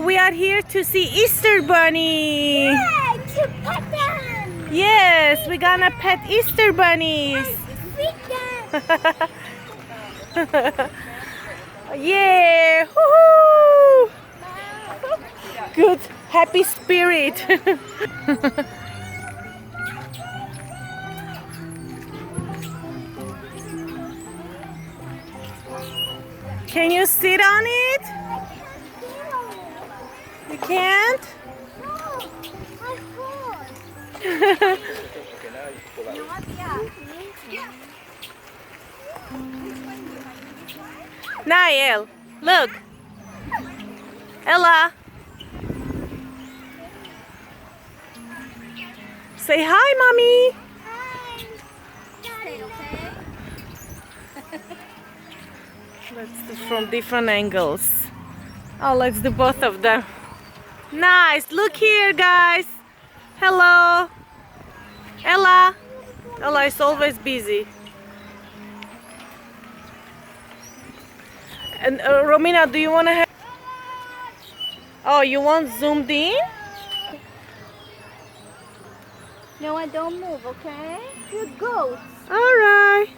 We are here to see Easter Bunny. Yeah, to pet them. Yes, we're gonna pet Easter bunnies. Feed them. Yeah, woohoo! Good, happy spirit. Can you sit on it? You can't? Nael, look. Ella. Say hi, mommy. Let's do from different angles. Oh, let's do both of them. Nice. Look here, guys. Hello. Ella. Ella is always busy. And Romina, do you want to have... Oh, you want zoomed in? No, I don't move, okay? Good goats. All right.